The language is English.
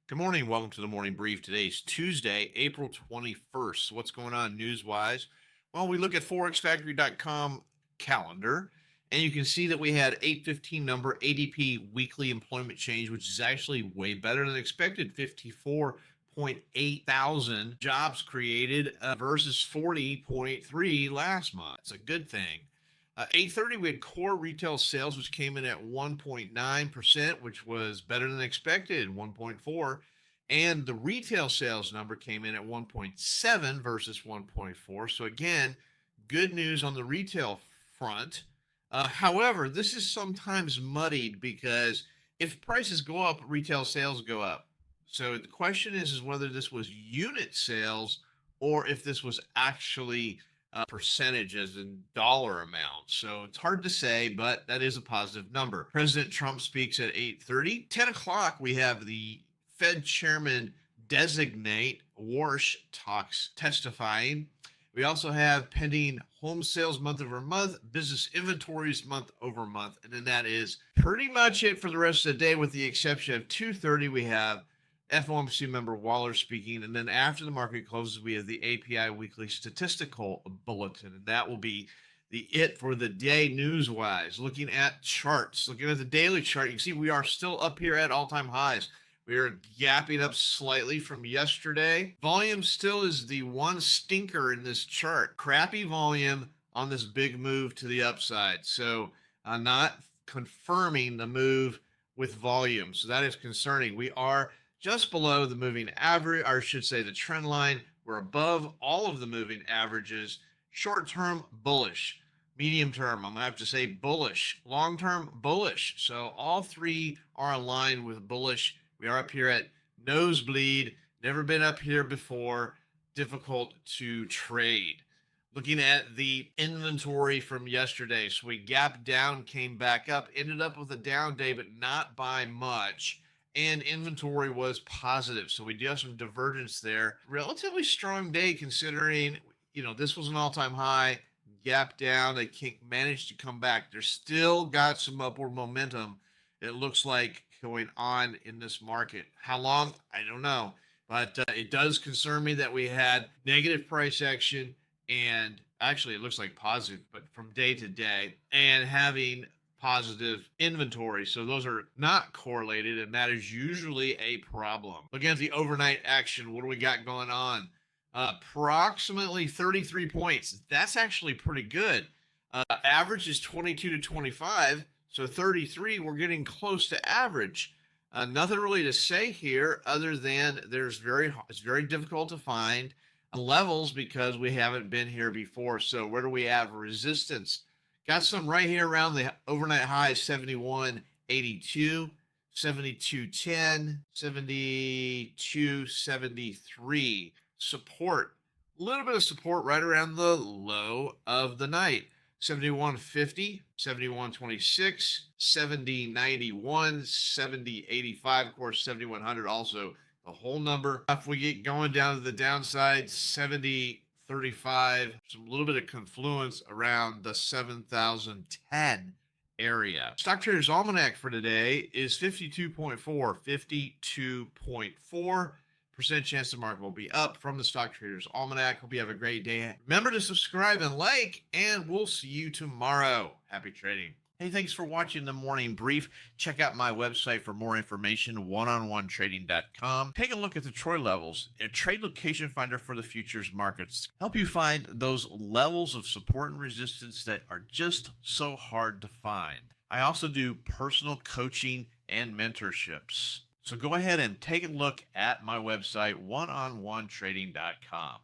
Good morning. Welcome to the morning brief. Today's Tuesday, April 21st. What's going on news wise? Well, we look at forexfactory.com calendar and you can see that we had 815 number ADP weekly employment change, which is actually way better than expected. 54.8 thousand jobs created versus 40.3 last month. It's a good thing. 8:30, we had core retail sales, which came in at 1.9%, which was better than expected, 1.4. And the retail sales number came in at 1.7 versus 1.4. So again, good news on the retail front. However, this is sometimes muddied because if prices go up, retail sales go up. So the question is whether this was unit sales or if this was actually percentage as in dollar amount. So it's hard to say, but that is a positive number. President Trump speaks at 8:30. 10 o'clock, we have the Fed chairman designate Warsh talks testifying. We also have pending home sales month over month, business inventories month over month. And then that is pretty much it for the rest of the day, with the exception of 2:30, we have FOMC member Waller speaking. And then after the market closes, we have the API weekly statistical bulletin. And that will be it for the day news wise. Looking at charts, looking at the daily chart, you can see we are still up here at all-time highs. We are gapping up slightly from yesterday. Volume still is the one stinker in this chart. Crappy volume on this big move to the upside. So not confirming the move with volume. So that is concerning. We are just below the moving average, or I should say the trend line. We're above all of the moving averages. Short term, bullish. Medium term, I'm going to have to say bullish. Long term, bullish. So all three are aligned with bullish. We are up here at nosebleed. Never been up here before. Difficult to trade. Looking at the inventory from yesterday. So we gapped down, came back up, ended up with a down day, but not by much. And inventory was positive. So we do have some divergence there. Relatively strong day considering, this was an all-time high, gap down. They managed to come back. They're still got some upward momentum, it looks like, going on in this market. How long? I don't know. But it does concern me that we had negative price action, and actually it looks like positive, but from day to day, and having positive inventory. So those are not correlated, and that is usually a problem. Looking at the overnight action, what do we got going on? Approximately 33 points. That's actually pretty good. Average is 22 to 25. So 33, we're getting close to average. Nothing really to say here other than it's very difficult to find levels because we haven't been here before. So where do we have resistance? Got some right here around the overnight high, 71.82, 72.10, 72.73. Support, a little bit of support right around the low of the night. 71.50, 71.26, 70.91, 70.85, of course, 7,100 also the whole number. If we get going down to the downside, 70.35, some little bit of confluence around the 7,010 area. Stock Traders Almanac for today is 52.4, 52.4%. Chance the market will be up from the Stock Traders Almanac. Hope you have a great day. Remember to subscribe and like, and we'll see you tomorrow. Happy trading. Hey, thanks for watching the morning brief. Check out my website for more information, oneononetrading.com. Take a look at the Troy levels, a trade location finder for the futures markets. Help you find those levels of support and resistance that are just so hard to find. I also do personal coaching and mentorships. So go ahead and take a look at my website, oneononetrading.com.